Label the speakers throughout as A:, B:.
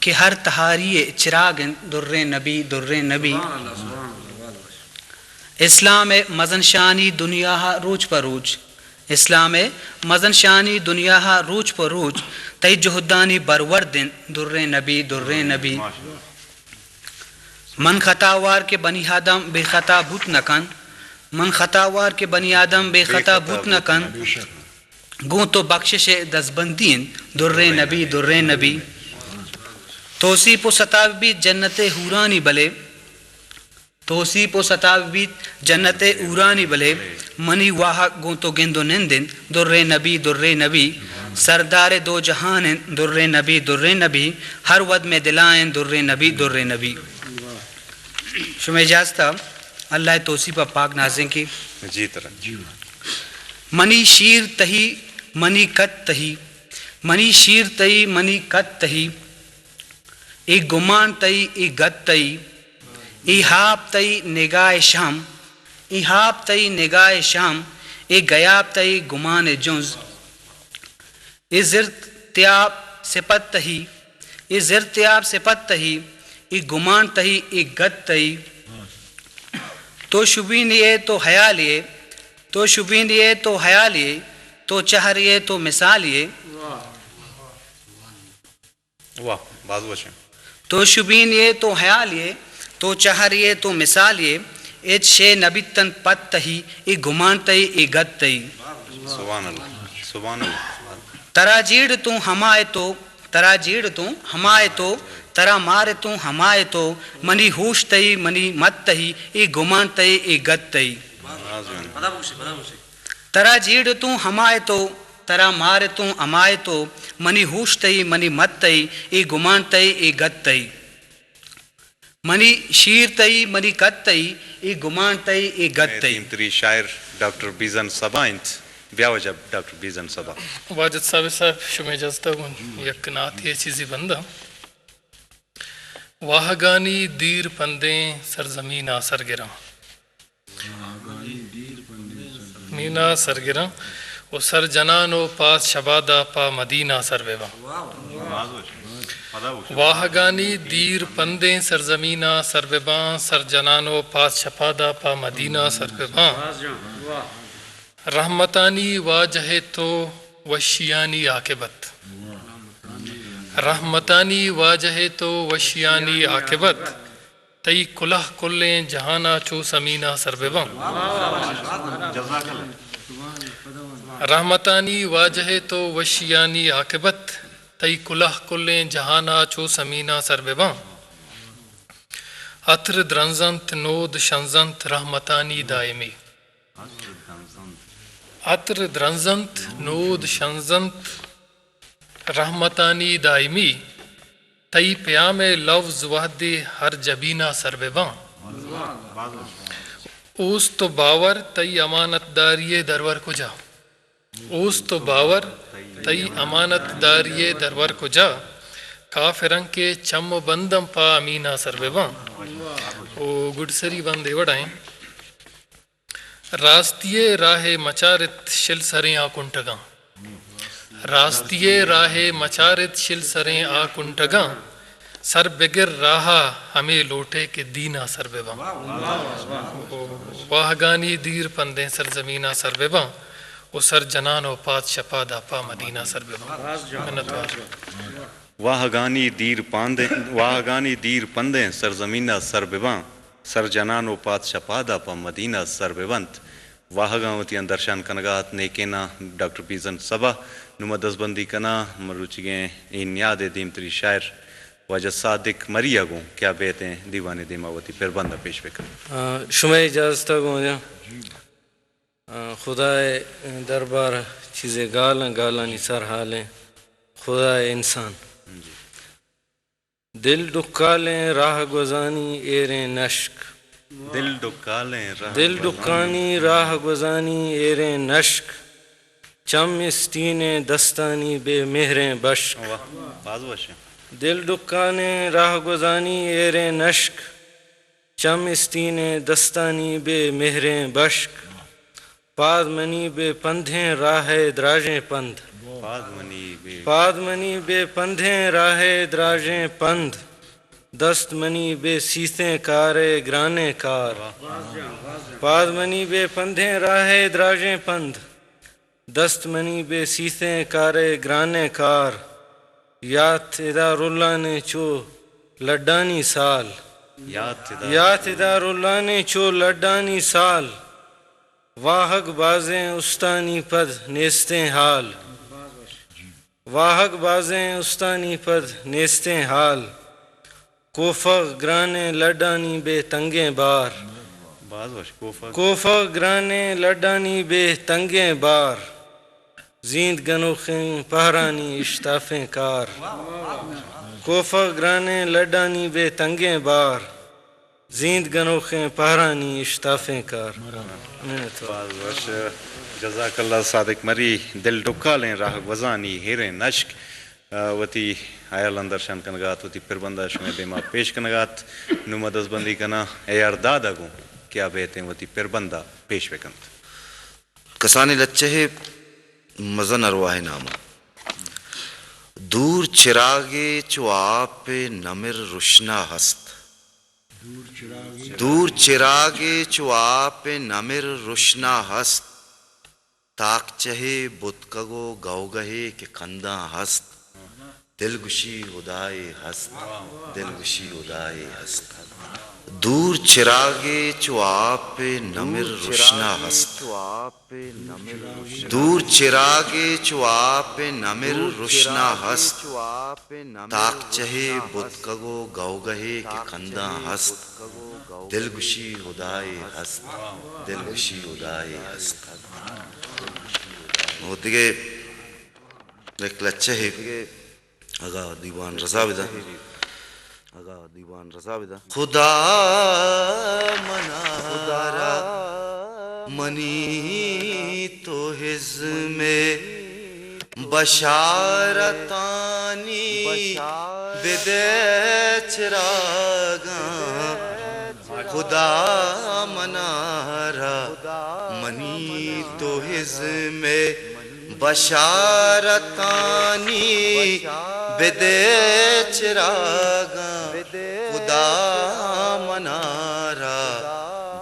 A: کہ ہر تہاری چراغ در نبی در نبی اسلام مزن شانی دنیا روج پر روج اسلام مزن شانی دنیا روج پر روج تی جہدانی بروردن در نبی در نبی من خطاوار کے بنی آدم بے خطا بھوت نہ کن من خطاوار کے بنی آدم بے خطا بھوت نہ کن گوں تو بخشش دزبندین در نبی در نبی توصیف و ستاب بھی جنت حورانی بلے توصیف و ستاب بھی جنت اورانی بلے منی واہ گوں تو گندو نندن در نبی در نبی سردار دو جہان در نبی در نبی ہر ود میں دلائیں در نبی در نبی شمع اجازت اللہ توصیف پاک نازیں کی
B: جی طرح
A: منی شیر تہی منی کت تہی منی شیر تہی منی کت تہی ای گمان تئی ای گت تئی ای ہاپ تئی نگاہ شام ای ہاپ تئی نگاہ شام ای گیاب تئی گمان جنز ای زرتیاب سپت تہی ای زرتیاب سپت تہی ای گمان تہی ای گت تئی تو شبین یہ تو حیا لیے تو شبین یہ تو حیا لیے تو چہر یہ تو مثال یہ
B: واہ بعض وچھیں
A: تو شبین یہ تو حیا لیے تو چہر یہ تو مثال یہ ایچ شے نبی تن پت تہی ای گمان تئی ای گت تئی
B: سبحان اللہ سبحان اللہ
A: ترا جیڑ تو ہمائے تو ترا جیڑ تو ہمائے تو ترا مارے تو ہمائے تو منی ہوش تئی منی مت تہی ای گمان تئی ای گت تئی ترا جیڑ تو ہمائے تو ترا مارے تو امائے تو منی ہوش تئی منی مت تئی ای گمان تئی ای گت تئی منی شیر تئی منی کت تئی ای گمان تئی ای گت تئی
B: تری شاعر ڈاکٹر بیزن صبا انت بیا وجب ڈاکٹر بیزن صبا
C: واجد صاحب شمع جزتا گون یک نات یہ چیزی بندہ واہگانی دیر پندیں سرزمینہ سرگراں مینا سرگراں و سر جنان و پاس شبادہ پا مدینہ سرویواں واہگانی دیر پندیں سرزمینہ سرویواں سر جنان و پاس شبادہ پا مدینہ سرویواں رحمتانی واجہ تو وشیانی عاقبت رحمتانی واجہ تو وشیانی عاقبت تئی کلہ کلیں جہانہ چو سمینہ سرویواں رحمتانی واجہ تو وشیانی عاقبت تئی کلہ کلیں جہانہ چو سمینہ سرویواں عطر درنزنت نود شنزنت رحمتانی دائمی عطر درنزنت نود شنزنت رحمتانی دائمی تئی پیام لفظ وحد ہر جبینہ سرویواں اوس تو باور تئی امانت داری درور کجا اوس تو باور تئی امانت داری درور کجا کافرن کے چم و بندم پا امینہ سرویواں او گڈسری بندے وڑائیں راستیے راہ مچارت شل سریں آکنٹگاں راستیے راہ مچارت شل سریں آکنٹگاں سر بگر راہا ہمیں لوٹے کے دینہ سرویواں واہگانی دیر پندیں سرزمینہ سرویواں او سر جنان و پات شپادہ پا مدینہ سرویواں منتوار
B: واہگانی دیر پندیں سرزمینہ سربواں سر جنان و پات شپادہ پا مدینہ سربونت واہگاوتی اندرشان کنگات نیکینا ڈاکٹر بیزن صبا نمہ دزبندی کنا مروچی گئے این یاد دیم تری شاعر واجہ صادق مری اگوں کیا بیتے ہیں دیوانے دیماوتی پھر بندہ پیش بکر
D: شمع اجازت گوں جا خدا دربار چیزیں گالاں گالاں نثار حالیں خدا انسان دل ڈکالیں راہ گزانی ایریں نشک
B: دل
D: ڈکانی راہ گزانی ایریں نشک چم استین دستانی بے مہریں بشک
B: باز وشیں
D: دل ڈکانے راہ گزانی ایریں نشک چم استین دستانی بے مہریں بشک پاد منی بے پندھیں راہ دراجیں پند پادمنی بے پندھیں راہے دراجیں پندھ دست منی بے سیسیں کارے گرانے کار پادمنی بے پندھیں راہے دراجیں پندھ دست منی بے سیسیں کارے گرانے کار یات ادار اللہ نے چو لڈانی سال یات ادار اللہ نے چو لڈانی سال واہگ بازیں استانی پد نیستیں حال واہگ بازیں استانی پد نیستیں حال کوفہ گرانے لڈانی بے تنگیں بار کوفہ گرانے لڈانی بے تنگیں بار زیند گنوخیں پہرانی اشتافیں کار کوفہ گرانے لڈانی بے تنگیں بار زیند گنوخیں پہرانی اشتافیں کار
B: جزاک اللہ صادق مری دل ڈکا لیں راہ وزانی ہیریں نشک وتی آیال اندر شان کنگات وتی پربندہ شمع دیما پیش کنگات نومد از بندی کنا ایار دادا گوں کیا بیتے وتی پربندہ پیش بکنت
E: کسانی لچہ مزن ارواح نامہ دور چراغے چو آپ نمر روشنا ہست دور چراغے چو آپ نمر روشنا ہست تاک چہے بتکگو گو گہے کے کنداں ہست دل گشی خدائے ہست دل گشی خدائے ہست دور چراغے چو آپ نمر روشنا ہست دور چراغے چو آپ نمر روشنا ہست تاک چہے بتکگو گو گہے کے کنداں ہست دل گشی خدائے ہست دل گشی خدائے ہست وہ دیگے ایک لچہ ہے آگا دیوان رضا بدا آگا دیوان رضا بدا خدا منارا منی تو حز میں بشارتانی بدے چراغاں خدا منارا منی تو حز میں بشارتانی بدے چراغاں خدا منارا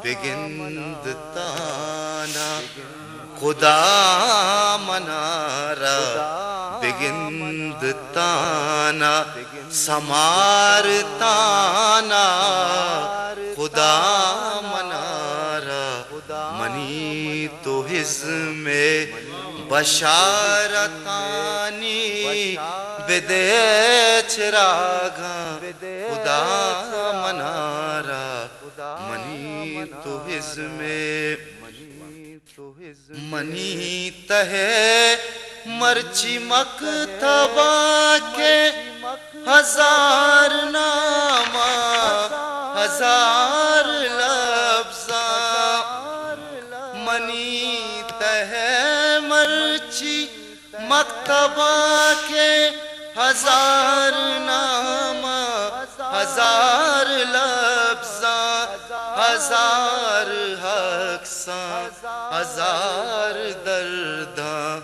E: بگند تانا خدا منارا بگند تانا سمار تانا خدا منارا منی تو حز میں بشارتانی بدے چراغاں خدا منارا منی تو حز میں منی تہے مرچی مکتبہ کے ہزار نامہ ہزار لفظاں منی تہے مرچی مکتبہ کے ہزار نامہ ہزار لفظاں ہزار حقصاں ہزار درداں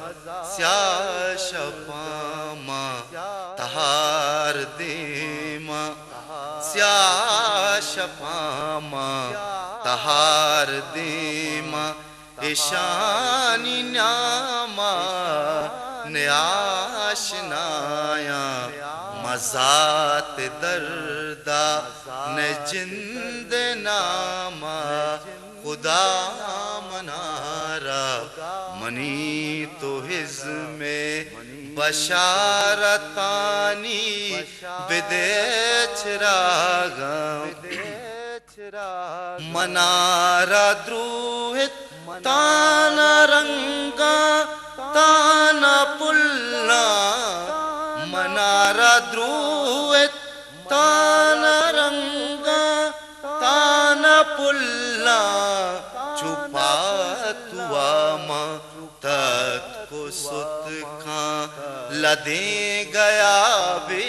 E: سیاہ شپاما تہار دیما سیاہ شپاما تہار دیما ایشانی ناما نیاشنایا مزات دردہ نجند ناما خدا منارا منی تو حز میں بشارتانی بدے چراغاں منارا دروہت تانا رنگا تانا پلنا منارا دروہت تانا رنگا تانا پلنا چھپا تواما تت کو ست کھاں لدیں گیا بے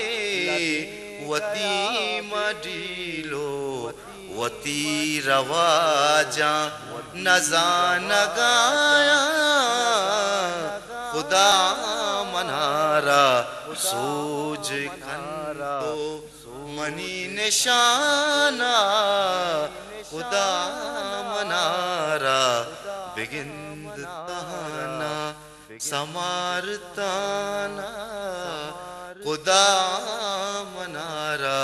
E: وتی مڈیلو وتی رواجاں نزان گایا خدا خدا منارا سوج کنارا منی نشانہ خدا منارا بگند تانا سمارتانا خدا منارا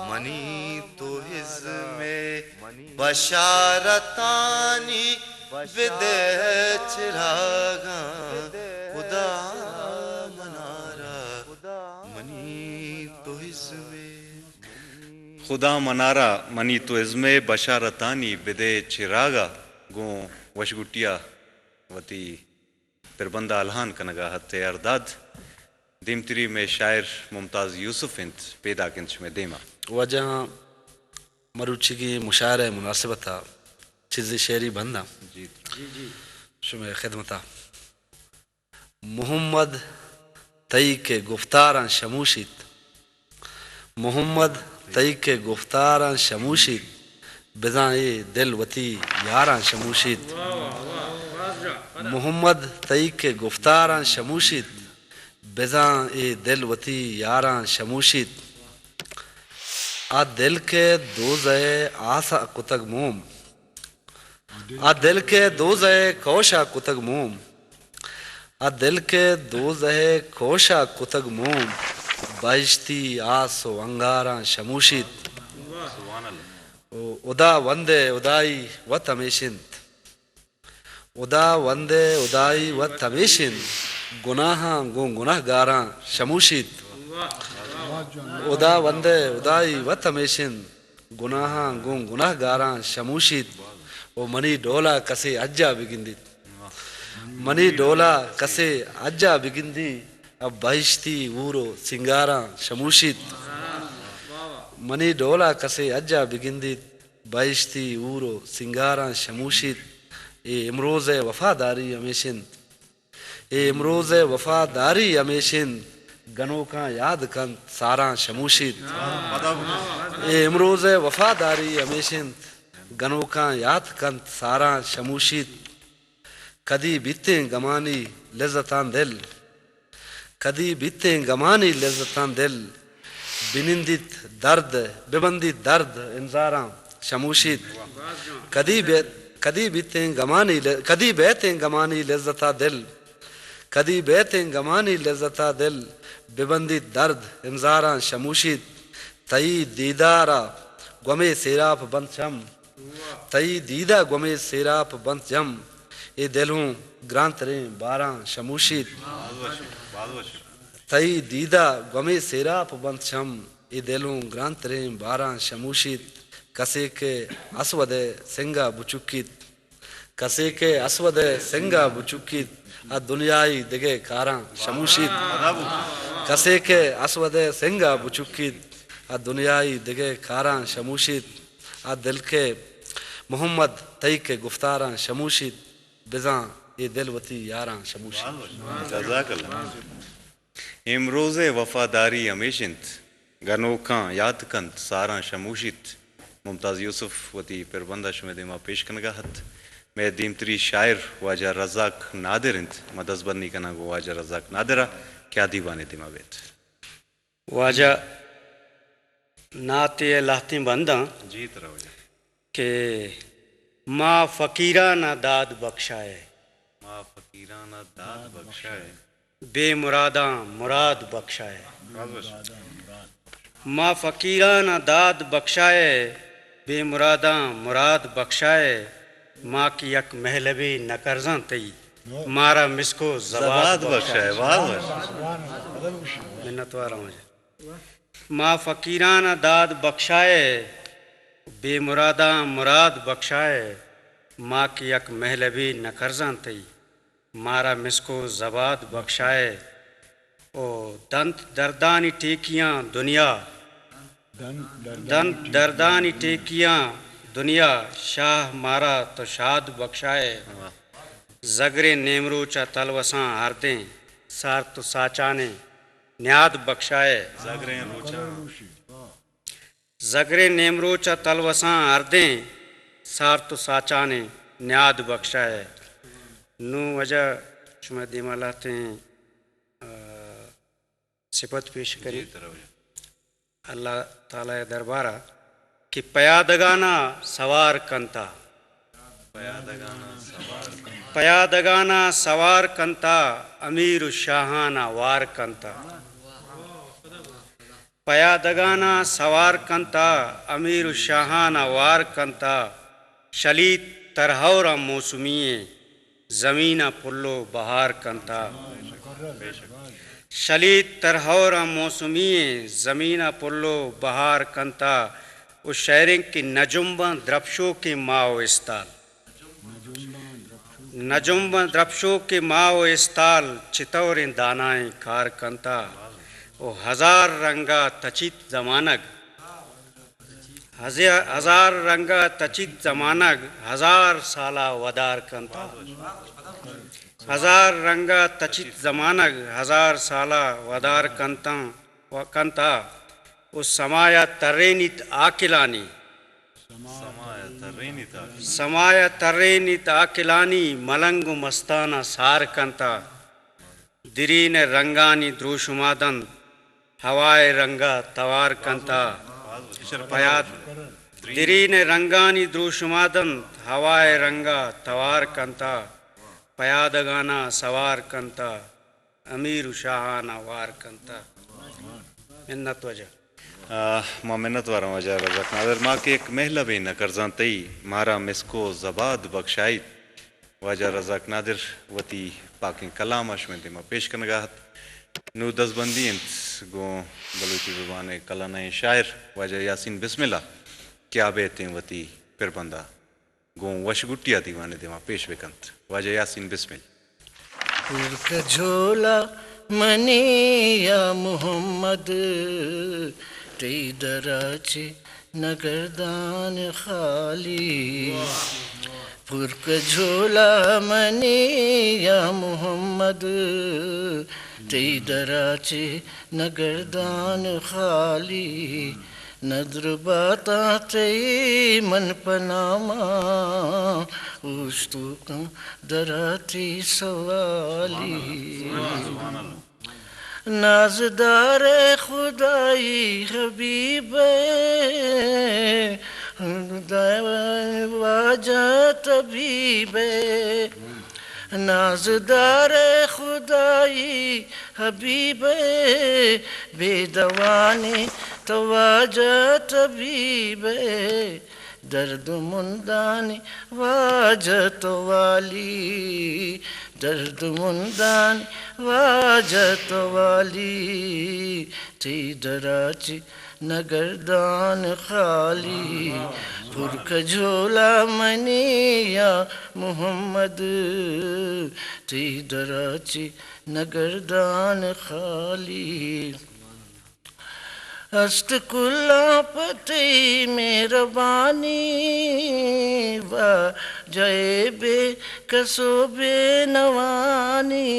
E: منی تو حزم بشارتانی بدے چراغا خدا منارا منی تو حزم
B: خدا منارا منی تو عزم بشارتانی بدے چراغا گوں وشگٹیا وتی پربندہ الہان کنگا حت ارداد دیمتری میں شاعر ممتاز یوسف انت پیدا کنچ میں دیما
F: وجہ مروچی کی مشاعرہ مناسبتا چیزی شعری بندہ شمع خدمتا محمد تئی کے گفتاراں شموشید محمد تئی کے گفتاراں شموشید بزائے دل وتی یاراں شموشید محمد تئی کے گفتاراں شموشید بزائے دل وتی یاراں شموشید آ دل کے دوزے آسا کتگ موم آ دل کے دوزے کوشا کتگ موم آ دل کے دوزے کوشا کتگ موم بہشتی آس و انگاراں شموشید ادا وندے ادائی و تمیشند ادا وندے ادائی و تمیشند گناہاں گوں گناہ گاراں شموشید ادا وندے ادائی و تمیشند گناہاں گوں گناہ گاراں شموشید او منی ڈولا کسے اجا بگندید منی ڈولا کسے اجا بگندی اب بہشتی اورو سنگاراں شموشید منی ڈولا کسے اجا بگندید بہشتی اورو سنگاراں شموشید اے امروز وفاداری ہمیشند اے امروز وفاداری ہمیشند گنوں کا یاد کن ساراں شموشید اے امروز وفاداری ہمیشند گنوں کا یاد کن ساراں شموشید کدی بیتیں گمانی لذتاں دل کدی بیتیں گمانی لذتاں دل بنندت درد ببندت درد انزاراں شموشید کدی بیتیں گمانی کدی بیتیں گمانی لذتا دل کدی بیتیں گمانی لذتا دل ببندت درد انزاراں شموشید تئی دیدارا گمے سیراپ بند شم تئی دیدہ گمے سیراپ بند جم اے دلوں گرانتریں باراں شموشید تئی دیدہ گمے سیراپ بند شم اے دلوں گرانتریں باراں شموشید کسے کے اسود سنگا بچکیت کسے کے اسود سنگا بچکیت آ دنیائی دگے کاراں شموشید کسے کے اسود سنگا بچکیت آ دنیائی دگے کاراں شموشید آ دل کے محمد تئی کے گفتاراں شموشید بزاں یہ دل وتی یاراں شموشید
B: جزاک اللہ امروز وفاداری ہمیشند گنوں کا یاد کنت ساراں شموشید ممتاز یوسف وتی پربندہ شمع دیما پیش کنگا حت میں دیمتری شاعر واجہ رزاق نادر انت مدز بندی کنا گو واجہ رزاق نادرہ کیا دیوانے دیما بیت
G: واجہ ناتے لاہتیں بنداں
B: جی طرح ہو جائے
G: کہ ماں فقیرانہ داد بخشائے
B: ماں فقیرانہ داد بخشائے
G: بے مراداں مراد بخشائے ماں فقیرانہ داد بخشائے بے مراداں مراد بخشائے ماں کی یک محلبی نکرزاں تئی مارا مسکو زباد
B: بخشائے واہ واہ
G: منت وارا مجھے ماں فقیرانہ داد بخشائے بے مراداں مراد بخشائے ماں کی یک محلبی نکرزاں تئی مارا مسکو زباد بخشائے او دنت دردانی ٹیکیاں دنیا دنت دردانی ٹیکیاں دنیا شاہ مارا تو شاد بخشائے زگر نیمرو چا تلوساں ہردیں سار تو ساچانے نیاد بخشائے زگر نیمرو چا تلوساں ہردیں سار تو ساچانے نیاد بخشائے نو وجہ شما دیمالات صفت پیش کری اللہ تعالی دربارہ کہ پیادگانا سوار کنتا پیادگانا سوار کنتا امیر الشاہانہ وار کنتا پیادگانا سوار کنتا امیر الشاہانہ وار کنتا شلیت ترہورا موسمیے زمینہ پلو بہار کنتا شلیت ترہورا موسمیے زمینہ پلو بہار کنتا اس شہرنگ کی نجمباں درپشو کے ماو استال نجمباں درپشو کے ماو استال چتوریں دانائیں کار کنتا او ہزار رنگا تچیت زمانگ ہزار رنگا تچیت زمانگ ہزار سالہ ودار کنتا ہزار رنگا تچیت زمانگ ہزار سالہ ودار کنتا اس سمایا ترینیت آکلانی سمایا ترینیت آکلانی ملنگ مستانہ سار کنتا درین رنگانی دروشمادن ہوائے رنگا توار کنتا درین رنگانی دروشمادن ہوائے رنگا توار کنتا پیادگانا سوار کنتا امیر شاہانہ وار کنتا منت وجہ
B: ما منت وارا وجہ رزق نادر ماں کے ایک محلہ بھی نہ کرزان تئی مارا مسکو زباد بخشائیت وجہ رزق نادر وتی پاکیں کلام اشمنتی ما پیش کنگاہت نو دزبندی انت گو بلوچی زبان کلانہ شاعر وجہ یاسین بسم اللہ کیا بیتیں وتی پھر بندہ گو وشگٹیا دیوانے دیما پیش بکنت وجہ یاسین بسم اللہ
H: پھر کا جھولا منی یا محمد تی دراچے نگردان خالی پھر کا جھولا منی یا محمد تی دراچے نگردان خالی نظر باتا تی من پناما اوشتو کم دراتی سوالی نازدار خدائی حبیب واجہ طبیب نازدار خدائی حبیب بے دوانی تواجہ طبیب درد مندانی واجہ والی درد مندانی واجہ والی تی دراچی نگردان خالی پر کجھولا منی یا محمد تی دراچی نگردان خالی است کلا پتی مہربانی و جائے بے کسو بے نوانی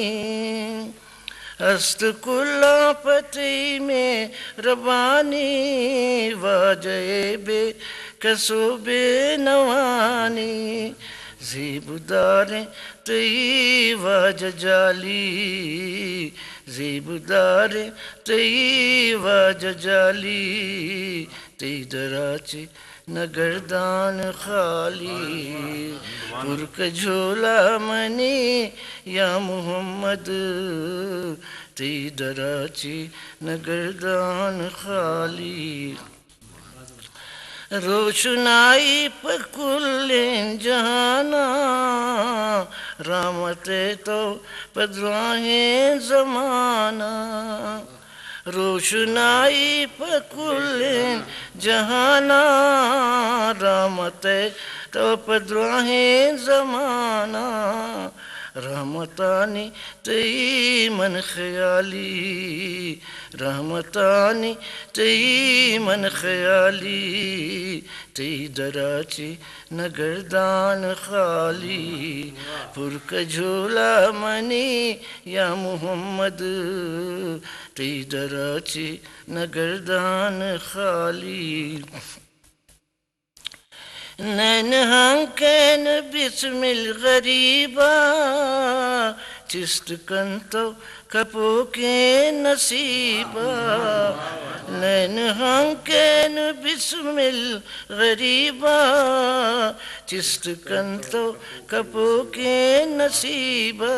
H: است کلا پتی مہربانی و جائے بے کسو بے نوانی زیبداریں تی واجہ جالی زیبداریں تی واجہ جالی تی دراچے نگردان خالی پر کجھولا منی یا محمد تی دراچے نگردان خالی روشنائی پر کل جہانا رحمت تو پدراہیں زمانہ روشنائی پر کل جہانا رحمت تو پدراہیں زمانہ رحمتانی تی من خیالی رحمتانی تی من خیالی تی دراچی نگردان خالی پر کجھولا منی یا محمد تی دراچی نگردان خالی نین ہنکین بسم الغریبہ چست کن تو کپو کے نصیبہ نین ہنکین بسمل غریبہ چست کن تو کپو کے نصیبہ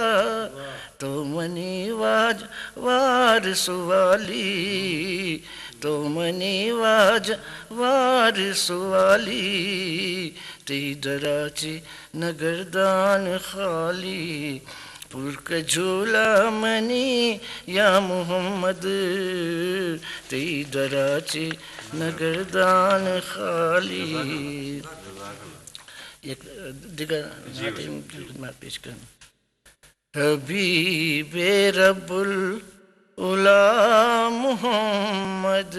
H: تو منی واج وار سوالی تو منی واج وار سوالی تی دراچی نگردان خالی پر کا جھولا منی یا محمد تی دراچی نگردان خالی. ایک دیگر خدمات پیش کریں. حبیب رب العلا محمد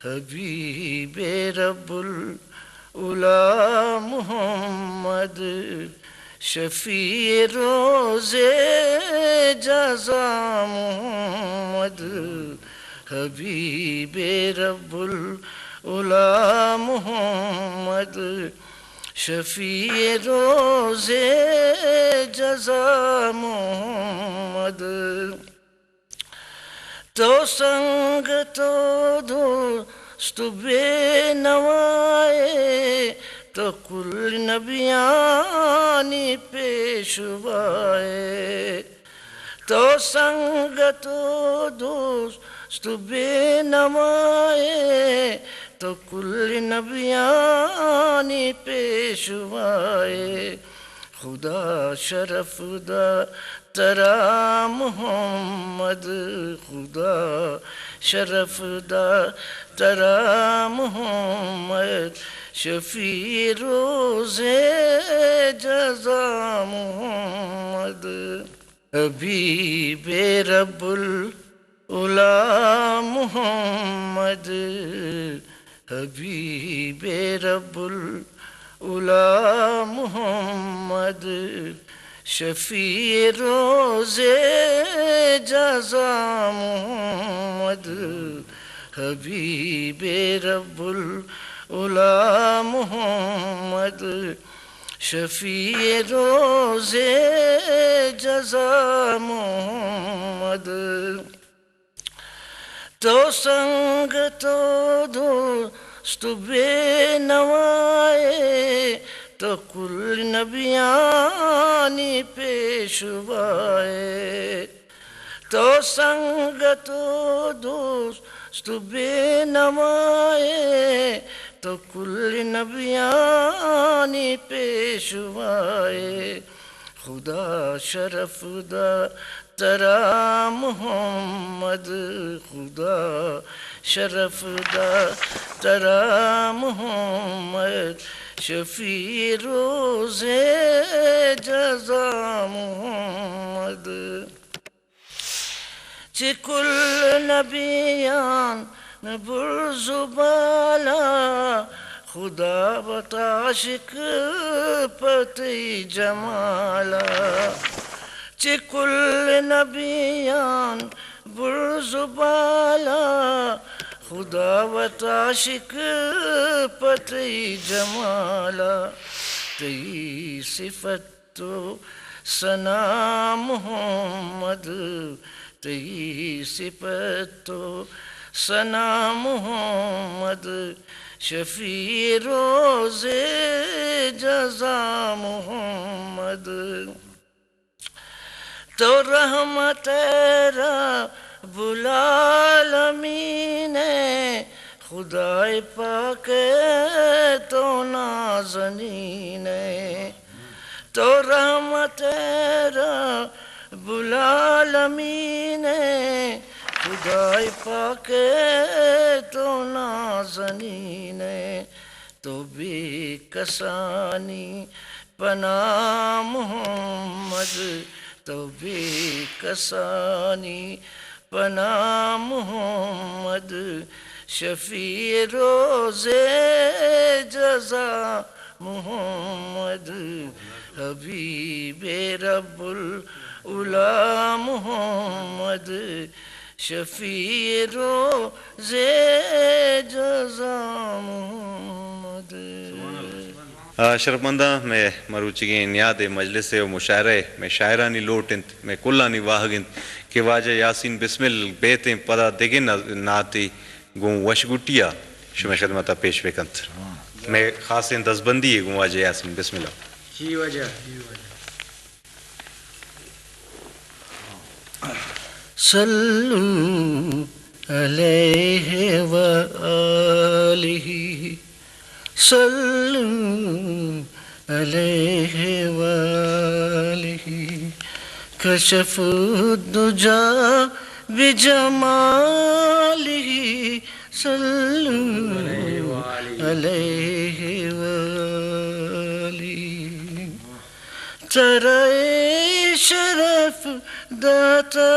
H: حبیب رب العلا محمد شفیع روز جزا محمد حبیب رب العلا محمد شفیع روز جزا محمد تو سنگ تو دوست بے نوائے تو کل نبیانی پیشوائے تو سنگ تو دوست بے نوائے تو کل نبیانی پیشوائے خدا شرف دا ترا محمد خدا شرف دا ترا محمد شفیع روز جزا محمد حبیب رب العلا محمد حبیب رب العلا محمد شفیع روز جزا محمد حبیب رب العلا محمد شفیع روز جزا محمد تو سنگ تو دوست بے نوائے تو کل نبیانی پیشوائے تو سنگ تو دوست بے نوائے تو کل نبیانی پیشوائے خدا شرف دا ترا محمد خدا شرف دا ترا محمد شفیع روز جزا محمد چه کل نبیان برز و بالا خدا بتعشق پتی جمالا چه کل نبیان برز و بالا خدا بتعشق پتی جمالا تی صفت تو ثنا محمد تی صفت تو ثنا محمد شفیع روز جزا محمد تو رحمت رب العالمین خدائے پاک تو نازنین تو رحمت رب العالمین خدائے پاک تو نازنین تو بے کسانی پناہ محمد تو بے کسانی پناہ محمد شفیع روز جزا محمد حبیب رب العلا محمد شفیع روز جزا محمد.
B: شرمندہ میں مروچگیں نیاد مجلس و مشاعرے میں شاعرانی لوٹنت میں کلانی واہگنت کہ واجہ یاسین بسمل بیتیں پدا دگن ناتی گوں وشگٹیا شمی خدمتہ پیش بکنت میں خاص دزبندی ہے گوں واجہ یاسین بسم اللہ
G: ہی وجہ
H: صلو علیہ وآلہ صلو علیہ وآلہ کشف الدجا بجمالہ صلو علیہ وآلہ ترائے شرف داتا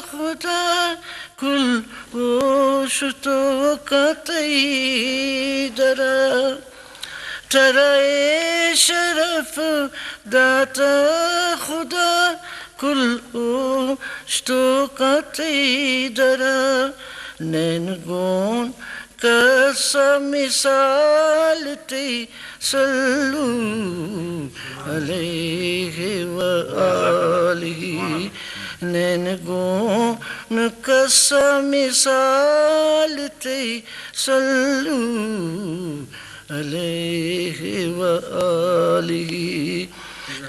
H: خدا کل گوشت و قطعی درا ترائے شرف داتا خدا کل گوشت و قطعی درا نین گون کسا مثال تی صلو علیہ وآلہ نین گون کسا مثال تی صلو علیہ وآلہ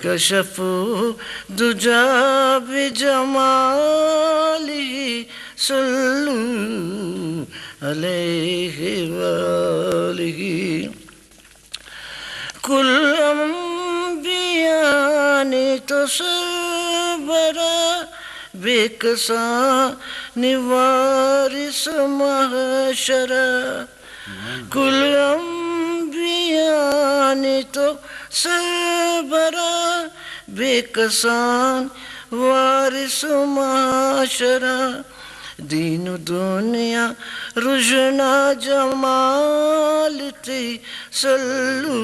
H: کشف دجا بجمالہ صلو علیہ وآلہ کل انبیاء نے تو سربراہ بے کسان وارث محشرہ کل انبیاء نے تو سربراہ بے کسان وارث محشرہ دین و دنیا رجنا جمال تی صلو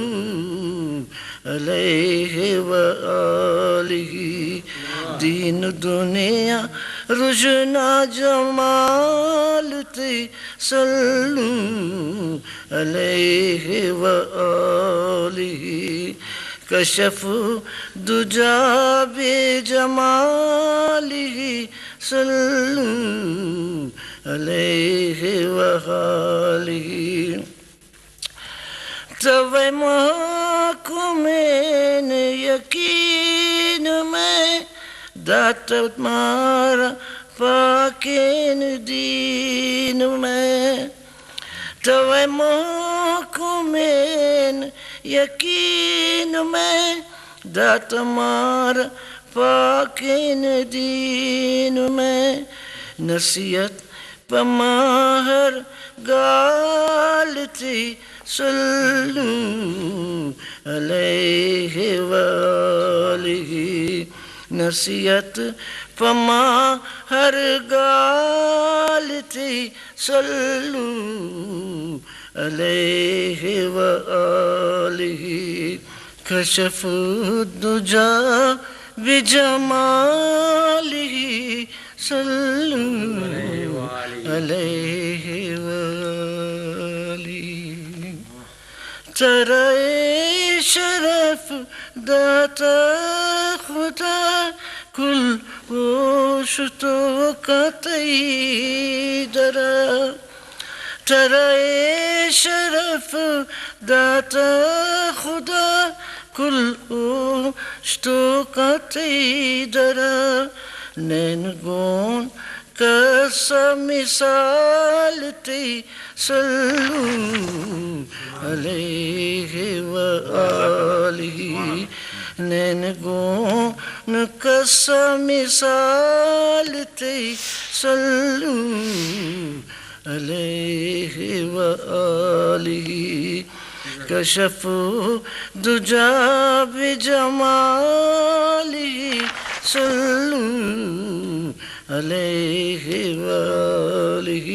H: علیہ وآلہ دین و دنیا رجنا جمال تی صلو علیہ وآلہ کشف دجا بجمالہ صلو علیہ وآلہ توے محکومین یقین میں دات مارا پاکین دین میں توے محکومین یقین میں دات مارا پاکین دین میں نصیحت پماہر گالتی صلو علیہ وآلہ نصیحت پماہر گالتی صلو علیہ وآلہ کشف الدجا بجمالہ صلو علیہ وآلہ ترائے شرف داتا خدا کل گوشت و قطعی درا ترائے شرف داتا خدا کل گوشت و قطعی درا نین گون کسا مثال تی صلو علیہ وآلہ نین گون کسا مثال تی صلو علیہ وآلہ کشف دجا بجمالہ صلو علیہ وآلہ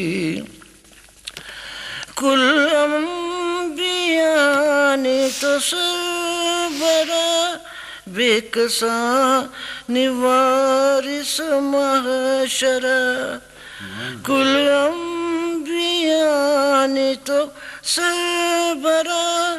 H: کل انبیاء نے تو سربراہ بے کسان وارث محشرہ کل انبیاء نے تو سربراہ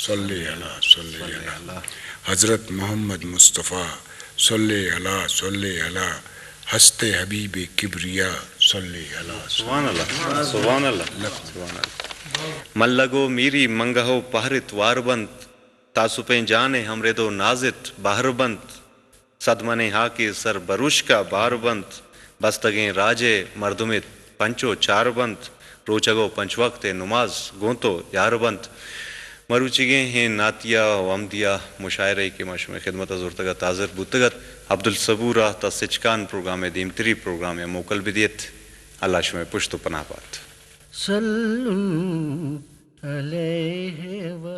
I: صلی علی حضرت محمد مصطفیٰ صلی علی ہست حبیب کبریا صلی علی
B: سبحان اللہ سبحان اللہ سبحان اللہ من لگو میری منگہو پہرت وار بند تاسو پہ جانے ہمرے دو نازت باہر بند صدمن ہا کی سر بروش کا بار بند بستگیں راجے مردمت پنچو چار بند روچگو پنچ وقت نماز گونتو یار بند مروچگیں ہیں ناتیہ ومدیہ مشاعرے کی مشمع خدمت زورتگت حاضر بوتگت عبدالصبورہ تا سچکان پروگرام دیمتری پروگرام موکل بدیت اللہ شمع پشت و پناہ بات
H: صلو علیہ و